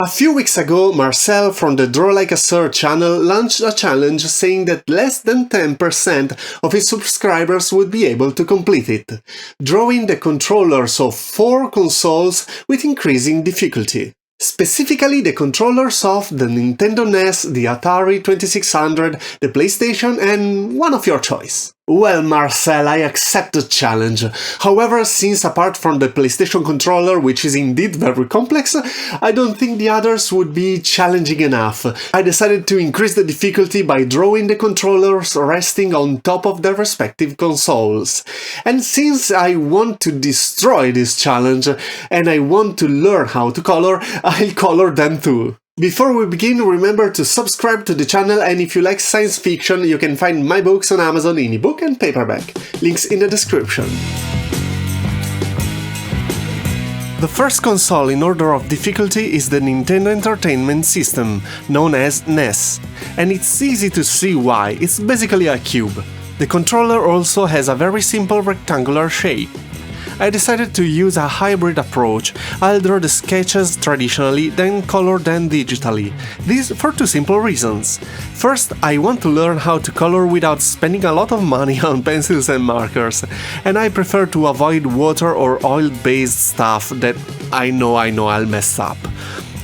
A few weeks ago, Marcel from the Draw Like a Sir channel launched a challenge saying that less than 10% of his subscribers would be able to complete it, drawing the controllers of 4 consoles with increasing difficulty. Specifically the controllers of the Nintendo NES, the Atari 2600, the PlayStation, and one of your choice. Well, Marcel, I accept the challenge. However, since apart from the PlayStation controller, which is indeed very complex, I don't think the others would be challenging enough. I decided to increase the difficulty by drawing the controllers resting on top of their respective consoles. And since I want to destroy this challenge, and I want to learn how to color, I'll color them too. Before we begin, remember to subscribe to the channel, and if you like science fiction, you can find my books on Amazon in ebook and paperback. Links in the description. The first console in order of difficulty is the Nintendo Entertainment System, known as NES. And it's easy to see why, it's basically a cube. The controller also has a very simple rectangular shape. I decided to use a hybrid approach. I'll draw the sketches traditionally, then color them digitally. This for 2 simple reasons. First, I want to learn how to color without spending a lot of money on pencils and markers, and I prefer to avoid water or oil-based stuff that I know I'll mess up.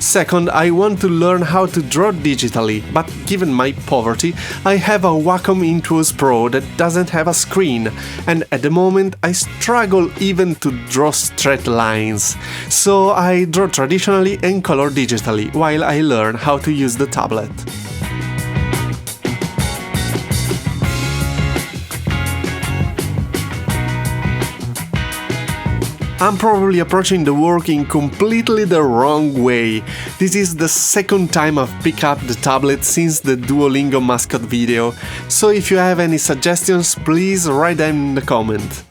Second, I want to learn how to draw digitally, but given my poverty, I have a Wacom Intuos Pro that doesn't have a screen, and at the moment I struggle even to draw straight lines. So I draw traditionally and color digitally, while I learn how to use the tablet. I'm probably approaching the work in completely the wrong way. This is the second time I've picked up the tablet since the Duolingo mascot video, so if you have any suggestions, please write them in the comment.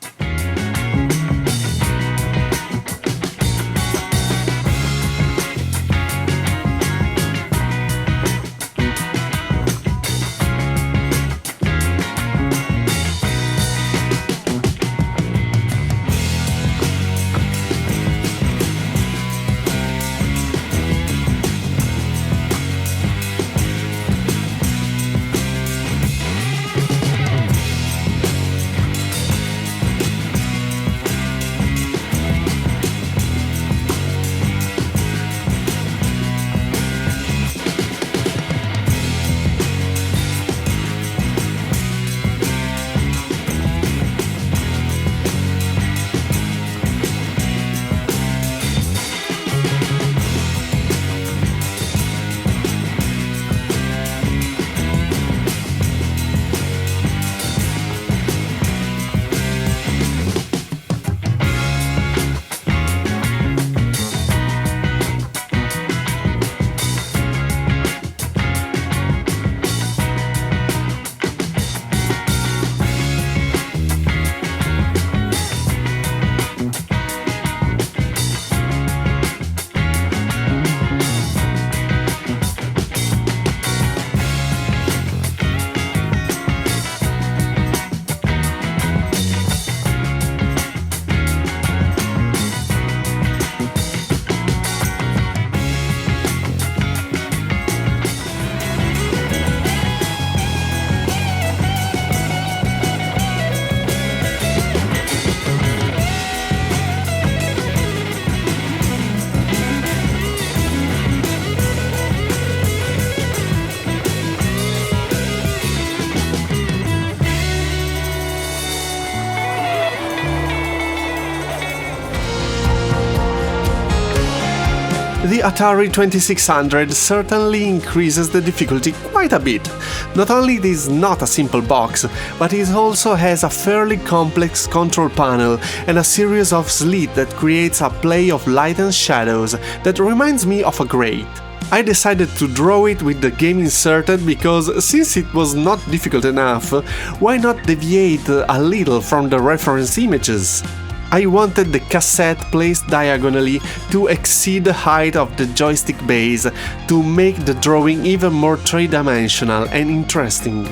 The Atari 2600 certainly increases the difficulty quite a bit. Not only it is not a simple box, but it also has a fairly complex control panel and a series of slits that creates a play of light and shadows that reminds me of a grate. I decided to draw it with the game inserted because, since it was not difficult enough, why not deviate a little from the reference images? I wanted the cassette placed diagonally to exceed the height of the joystick base to make the drawing even more three-dimensional and interesting.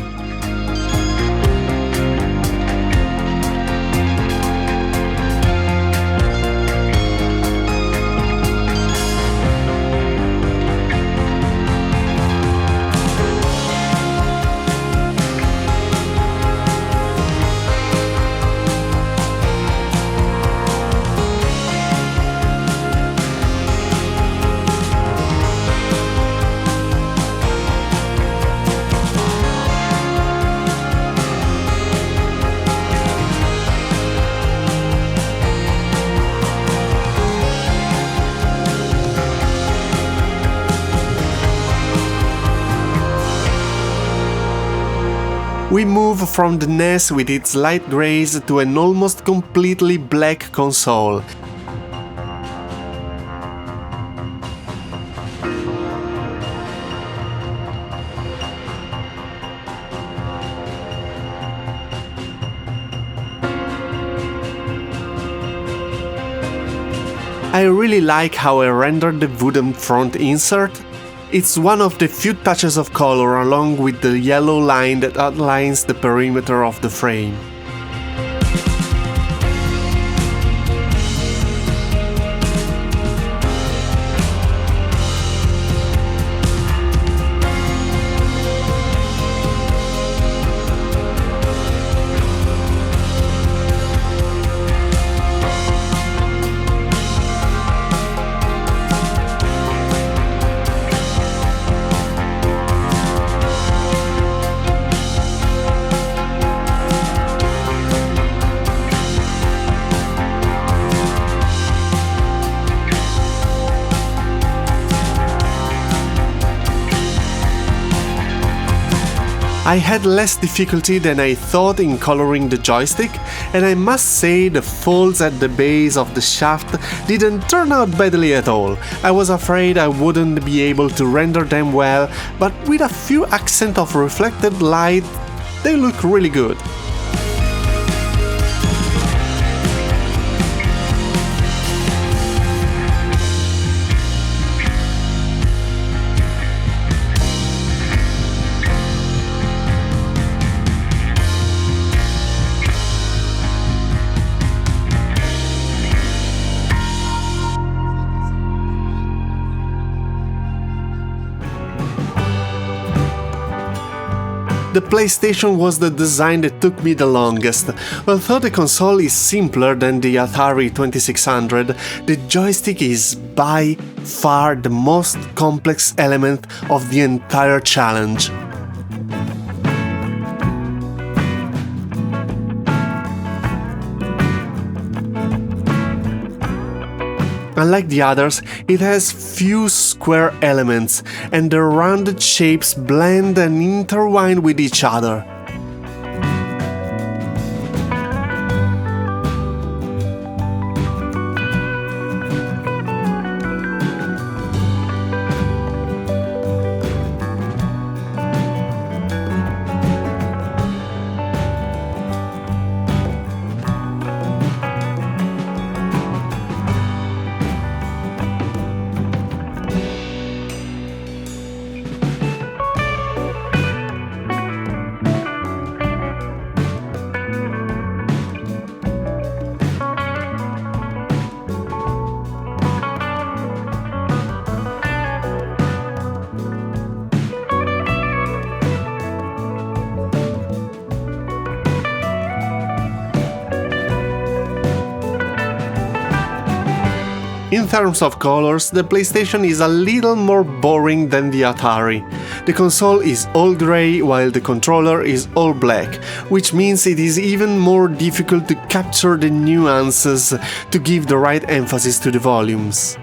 We move from the NES with its light grays to an almost completely black console. I really like how I rendered the wooden front insert. It's one of the few touches of color along with the yellow line that outlines the perimeter of the frame. I had less difficulty than I thought in coloring the joystick, and I must say the folds at the base of the shaft didn't turn out badly at all. I was afraid I wouldn't be able to render them well, but with a few accents of reflected light, they look really good. The PlayStation was the design that took me the longest. Although the console is simpler than the Atari 2600, the joystick is by far the most complex element of the entire challenge. Unlike the others, it has few square elements, and the rounded shapes blend and intertwine with each other. In terms of colors, the PlayStation is a little more boring than the Atari. The console is all grey while the controller is all black, which means it is even more difficult to capture the nuances to give the right emphasis to the volumes.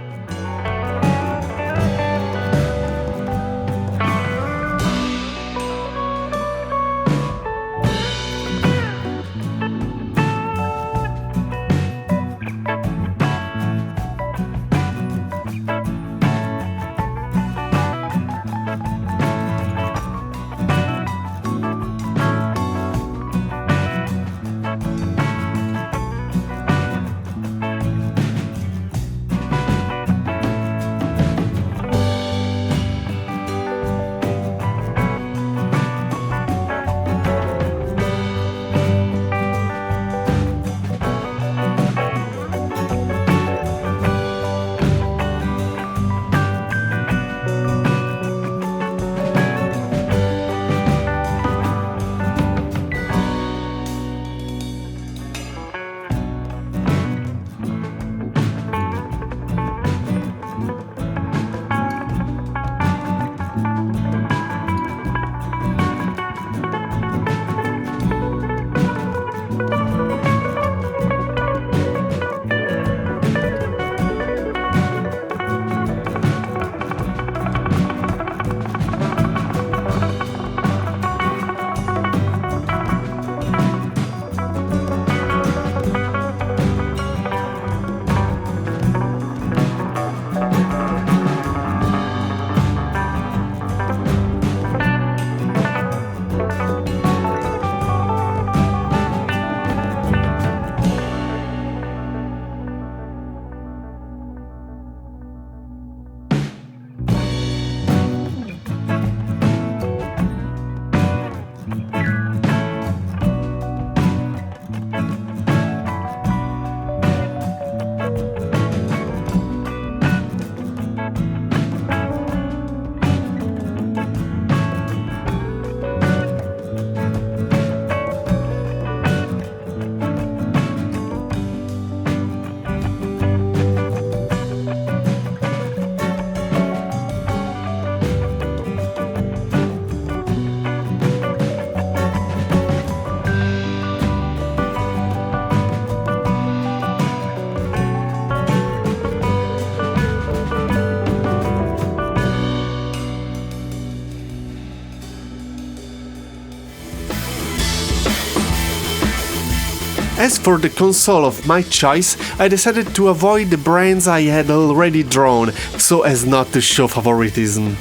As for the console of my choice, I decided to avoid the brands I had already drawn, so as not to show favoritism.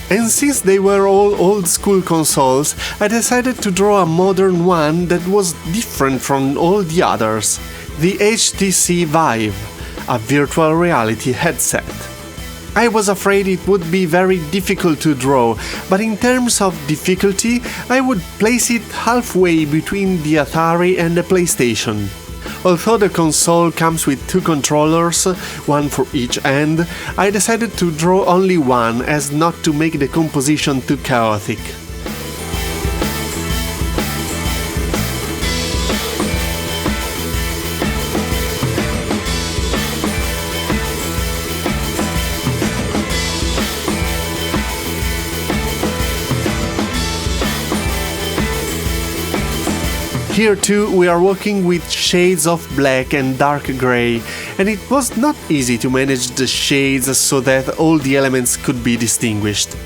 And since they were all old-school consoles, I decided to draw a modern one that was different from all the others, the HTC Vive, a virtual reality headset. I was afraid it would be very difficult to draw, but in terms of difficulty, I would place it halfway between the Atari and the PlayStation. Although the console comes with two controllers, one for each end, I decided to draw only one as not to make the composition too chaotic. Here too we are working with shades of black and dark grey, and it was not easy to manage the shades so that all the elements could be distinguished.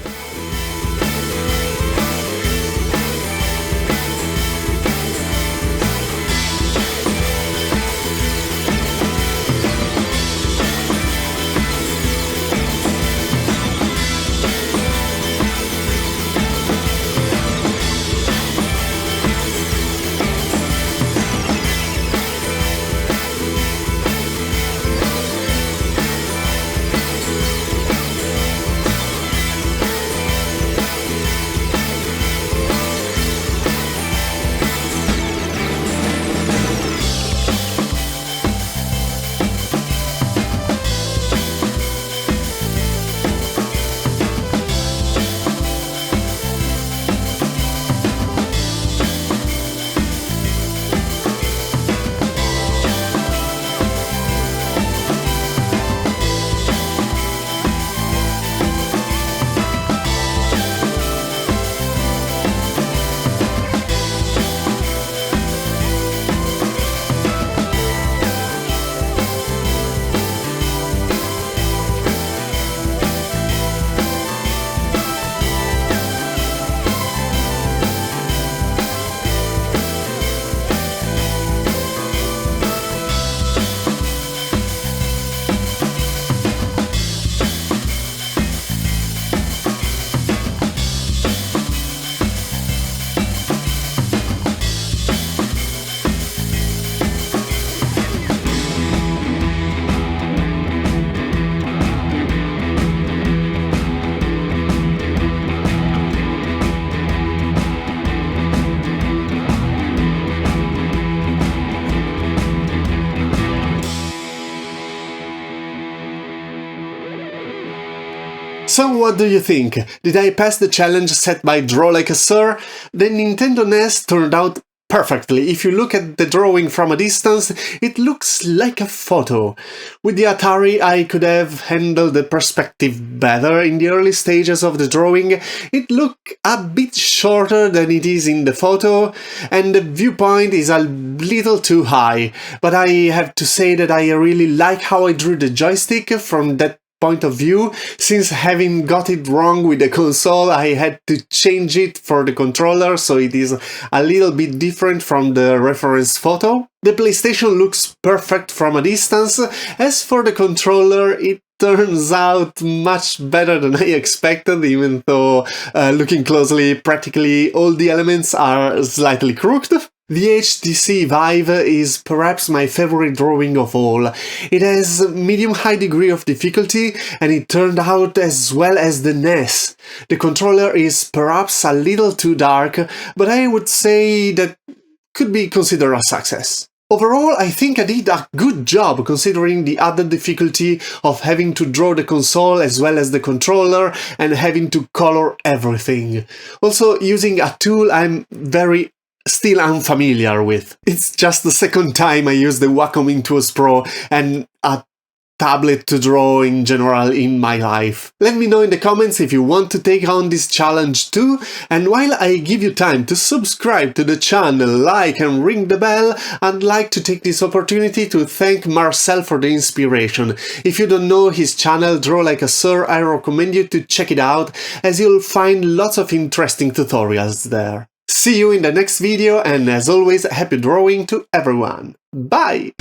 So what do you think? Did I pass the challenge set by Draw Like a Sir? The Nintendo NES turned out perfectly. If you look at the drawing from a distance, it looks like a photo. With the Atari, I could have handled the perspective better. In the early stages of the drawing, it looked a bit shorter than it is in the photo, and the viewpoint is a little too high. But I have to say that I really like how I drew the joystick from that point of view. Since having got it wrong with the console, I had to change it for the controller, so it is a little bit different from the reference photo. The PlayStation looks perfect from a distance. As for the controller, it turns out much better than I expected, even though looking closely, practically all the elements are slightly crooked. The HTC Vive is perhaps my favorite drawing of all. It has a medium-high degree of difficulty, and it turned out as well as the NES. The controller is perhaps a little too dark, but I would say that could be considered a success. Overall, I think I did a good job considering the added difficulty of having to draw the console as well as the controller and having to color everything. Also, using a tool I'm still unfamiliar with. It's just the second time I use the Wacom Intuos Pro and a tablet to draw in general in my life. Let me know in the comments if you want to take on this challenge too, and while I give you time to subscribe to the channel, like and ring the bell, I'd like to take this opportunity to thank Marcel for the inspiration. If you don't know his channel Draw Like a Sir, I recommend you to check it out, as you'll find lots of interesting tutorials there. See you in the next video, and as always, happy drawing to everyone! Bye!